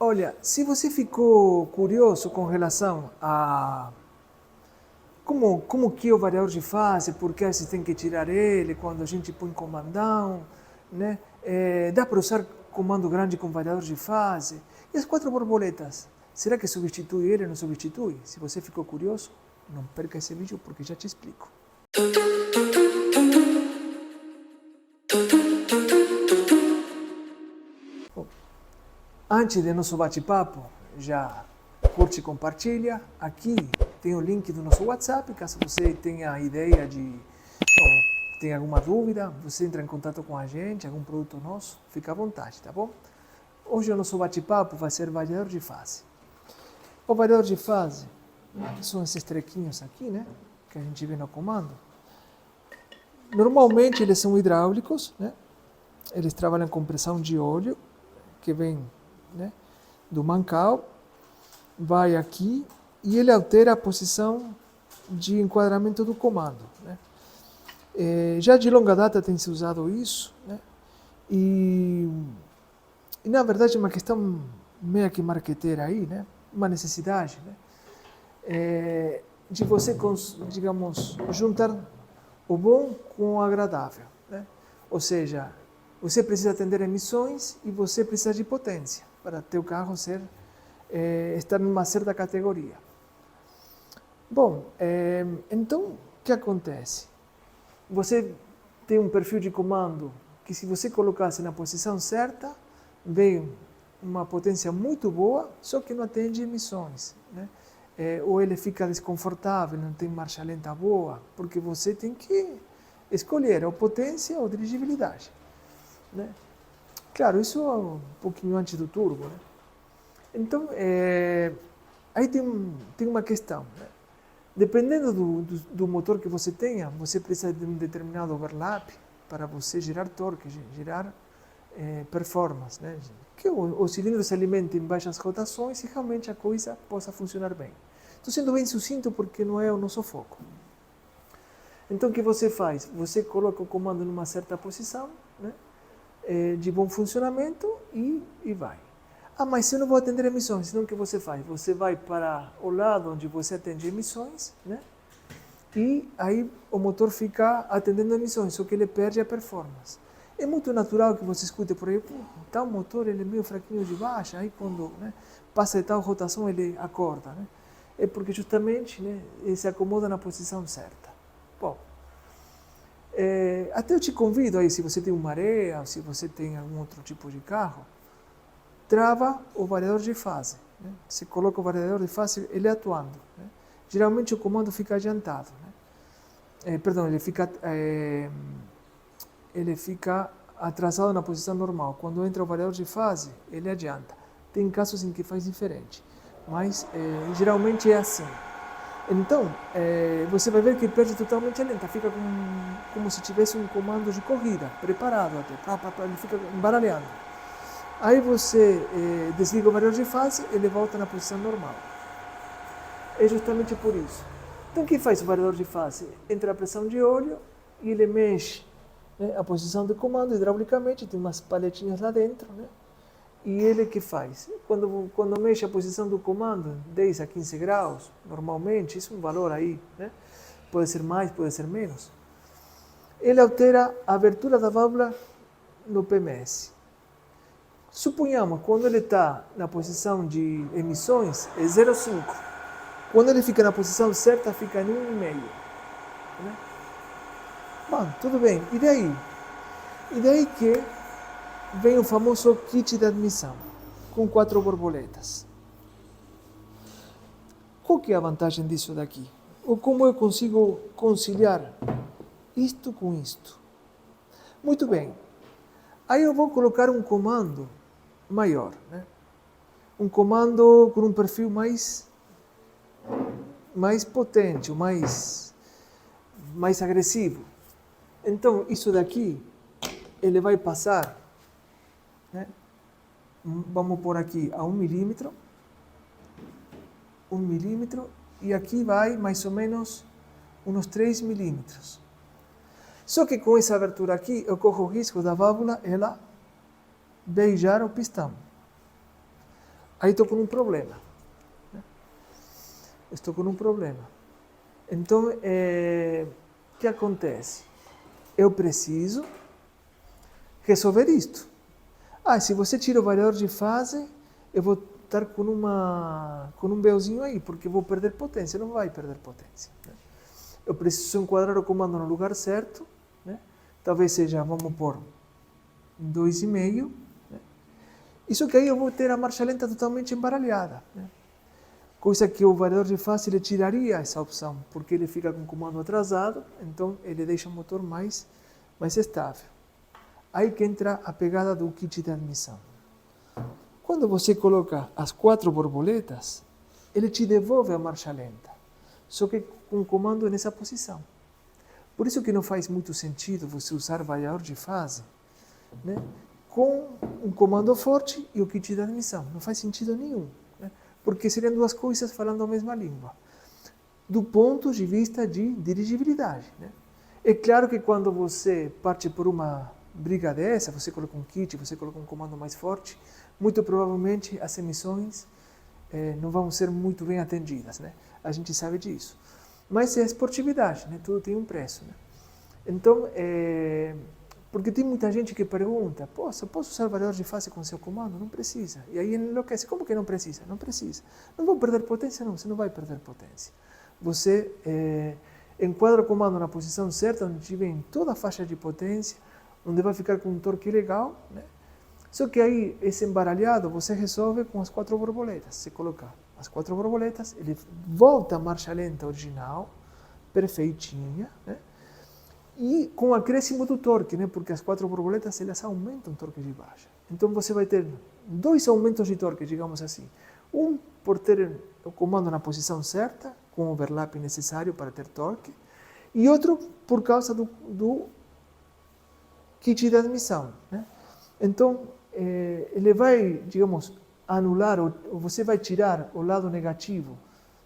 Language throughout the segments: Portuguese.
Olha, se você ficou curioso com relação a como que é o variador de fase, por que você tem que tirar ele quando a gente põe comandão, né? Dá para usar comando grande com variador de fase. E as quatro borboletas? Será que substitui ele ou não substitui? Se você ficou curioso, não perca esse vídeo porque já te explico. Bom, antes do nosso bate-papo, já curte e compartilha. Aqui tem o link do nosso WhatsApp, caso você tenha ideia ou tenha alguma dúvida, você entra em contato com a gente, algum produto nosso, fica à vontade, tá bom? Hoje o nosso bate-papo vai ser variador de fase. O variador de fase são esses trequinhos aqui, né, que a gente vê no comando. Normalmente eles são hidráulicos, né? Eles trabalham com pressão de óleo, que vem, né, do mancal, vai aqui e ele altera a posição de enquadramento do comando, né? Já de longa data tem se usado isso, né? E na verdade é uma questão meio que marqueteira aí, né? Uma necessidade, né? De você, digamos, juntar o bom com o agradável, né? Ou seja, você precisa atender emissões e você precisa de potência para ter o carro estar numa certa categoria. Bom, então o que acontece? Você tem um perfil de comando que, se você colocasse na posição certa, vem uma potência muito boa, só que não atende emissões, né? Ou ele fica desconfortável, não tem marcha lenta boa, porque você tem que escolher ou potência ou dirigibilidade, né? Claro, isso é um pouquinho antes do turbo, né? Então, aí tem uma questão, né? Dependendo do motor que você tenha, você precisa de um determinado overlap para você gerar torque, gerar performance, né? Que o cilindro se alimente em baixas rotações e realmente a coisa possa funcionar bem. Estou sendo bem sucinto porque não é o nosso foco. Então o que você faz? Você coloca o comando numa certa posição, né, de bom funcionamento e vai. Ah, mas eu não vou atender emissões. Então o que você faz? Você vai para o lado onde você atende emissões, né? E aí o motor fica atendendo emissões, só que ele perde a performance. É muito natural que você escute por aí, tal motor ele é meio fraquinho de baixa, aí quando, né, passa de tal rotação ele acorda, né? É porque justamente, né, ele se acomoda na posição certa. Bom, até eu te convido aí, se você tem uma Marea, ou se você tem algum outro tipo de carro, trava o variador de fase, né? Você coloca o variador de fase, ele atuando, né? Geralmente o comando fica adiantado, né? Perdão, ele fica atrasado na posição normal. Quando entra o variador de fase, ele adianta. Tem casos em que faz diferente, mas geralmente é assim. Então, você vai ver que perde totalmente a lenta, fica como se tivesse um comando de corrida, preparado até, ele fica embaralhando. Aí você desliga o variador de fase, ele volta na posição normal. É justamente por isso. Então, o que faz o variador de fase? Entra a pressão de óleo e ele mexe, né, a posição do comando hidraulicamente, tem umas paletinhas lá dentro, né? E ele que faz? Quando mexe a posição do comando, 10 a 15 graus, normalmente, isso é um valor aí, né? Pode ser mais, pode ser menos. Ele altera a abertura da válvula no PMS. Suponhamos, quando ele está na posição de emissões, é 0,5. Quando ele fica na posição certa, fica em 1,5. Né? Bom, tudo bem. E daí? E daí que vem o famoso kit de admissão, com 4 borboletas. Qual que é a vantagem disso daqui? Ou como eu consigo conciliar isto com isto? Muito bem. Aí eu vou colocar um comando maior, né? Um comando com um perfil mais potente, mais agressivo. Então, isso daqui, ele vai passar, né? Vamos pôr aqui a 1 milímetro, e aqui vai mais ou menos uns 3 milímetros. Só que com essa abertura aqui, eu corro o risco da válvula ela beijar o pistão. Aí estou com um problema. Né? Estou com um problema. Então, o que acontece? Eu preciso resolver isto. Se você tira o variador de fase, eu vou estar com um BOzinho aí, porque eu vou perder potência. Não vai perder potência. Né? Eu preciso enquadrar o comando no lugar certo. Né? Talvez seja, vamos pôr, 2,5. Né? Isso que aí eu vou ter a marcha lenta totalmente embaralhada. Né? Coisa que o variador de fase ele tiraria essa opção, porque ele fica com o comando atrasado, então ele deixa o motor mais estável. Aí que entra a pegada do kit de admissão. Quando você coloca as 4 borboletas, ele te devolve a marcha lenta, só que com o comando nessa posição. Por isso que não faz muito sentido você usar variador de fase, né, com um comando forte e o kit de admissão. Não faz sentido nenhum. Porque seriam duas coisas falando a mesma língua, do ponto de vista de dirigibilidade. Né? É claro que quando você parte por uma briga dessa, você coloca um kit, você coloca um comando mais forte, muito provavelmente as emissões não vão ser muito bem atendidas. Né? A gente sabe disso. Mas é esportividade, né? Tudo tem um preço. Né? Então, porque tem muita gente que pergunta, posso usar variador de fase com seu comando? Não precisa. E aí enlouquece. Como que não precisa? Não precisa. Não vou perder potência? Não, você não vai perder potência. Você enquadra o comando na posição certa, onde tiver toda a faixa de potência, onde vai ficar com um torque legal. Né? Só que aí, esse embaralhado, você resolve com as 4 borboletas. Se colocar as 4 borboletas, ele volta a marcha lenta original, perfeitinha, né? E com o acréscimo do torque, né? Porque as 4 borboletas elas aumentam o torque de baixa. Então você vai ter 2 aumentos de torque, digamos assim. Um por ter o comando na posição certa, com o overlap necessário para ter torque, e outro por causa do kit de admissão. Né? Então, ele vai, digamos, anular, ou você vai tirar o lado negativo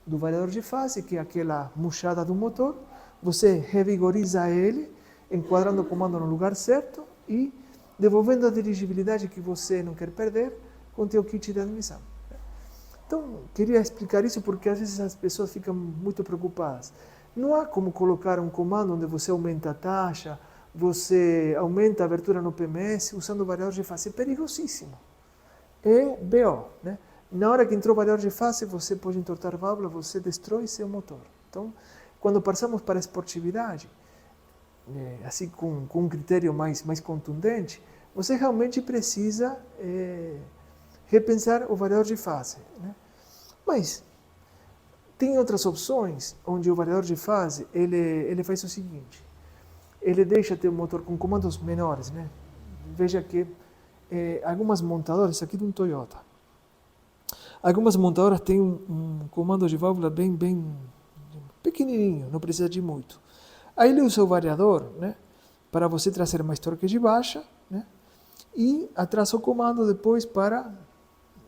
do variador de fase, que é aquela murchada do motor. Você revigoriza ele, enquadrando o comando no lugar certo e devolvendo a dirigibilidade que você não quer perder com o teu kit de admissão. Então, queria explicar isso porque às vezes as pessoas ficam muito preocupadas. Não há como colocar um comando onde você aumenta a taxa, você aumenta a abertura no PMS usando o variador de fase. É perigosíssimo. É BO. Né? Na hora que entrou o variador de fase, você pode entortar a válvula, você destrói seu motor. Então, quando passamos para a esportividade, assim com um critério mais contundente, você realmente precisa repensar o variador de fase. Né? Mas tem outras opções onde o variador de fase ele faz o seguinte: ele deixa ter o motor com comandos menores. Né? Veja que algumas montadoras, aqui de um Toyota, algumas montadoras têm um comando de válvula bem pequenininho, não precisa de muito. Aí ele usa o variador, né, para você trazer mais torque de baixa, né, e atrasa o comando depois para,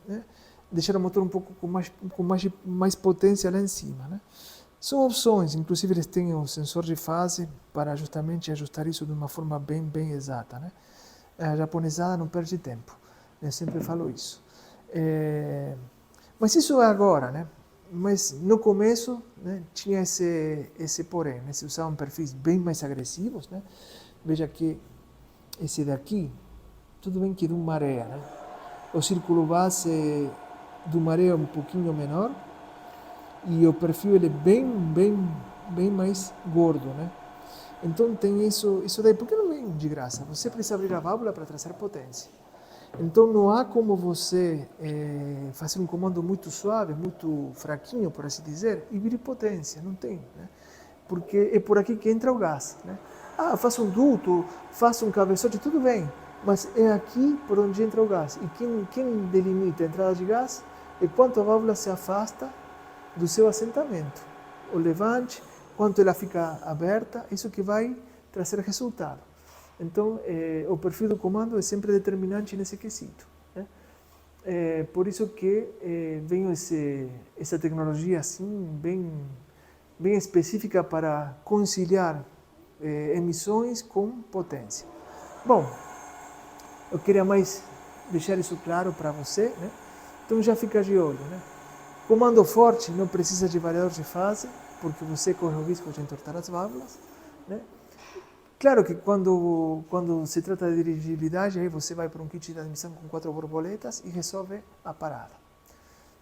né, deixar o motor um pouco com mais potência lá em cima. Né. São opções, inclusive eles têm um sensor de fase para justamente ajustar isso de uma forma bem exata. Né. A japonesada não perde tempo, eu sempre falo isso. Mas isso é agora, né? Mas no começo, né, tinha esse porém, né? Se usavam perfis bem mais agressivos. Né? Veja que esse daqui, tudo bem que é de um maré, né? O círculo base do maré é um pouquinho menor e o perfil ele é bem mais gordo. Né? Então tem isso daí. Por que não vem de graça? Você precisa abrir a válvula para trazer potência. Então não há como você fazer um comando muito suave, muito fraquinho, por assim dizer, e vir potência. Não tem. Né? Porque é por aqui que entra o gás. Né? Faça um duto, faça um cabeçote, tudo bem. Mas é aqui por onde entra o gás. E quem delimita a entrada de gás é quanto a válvula se afasta do seu assentamento. O levante, quanto ela fica aberta, isso que vai trazer resultado. Então, o perfil do comando é sempre determinante nesse quesito. Né? Por isso que vem essa tecnologia assim bem específica para conciliar emissões com potência. Bom, eu queria mais deixar isso claro para você, né? Então já fica de olho, né? Comando forte não precisa de variador de fase, porque você corre o risco de entortar as válvulas, né? Claro que quando se trata de dirigibilidade, aí você vai para um kit de admissão com 4 borboletas e resolve a parada.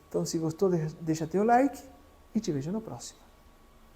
Então, se gostou, deixa teu like e te vejo no próximo.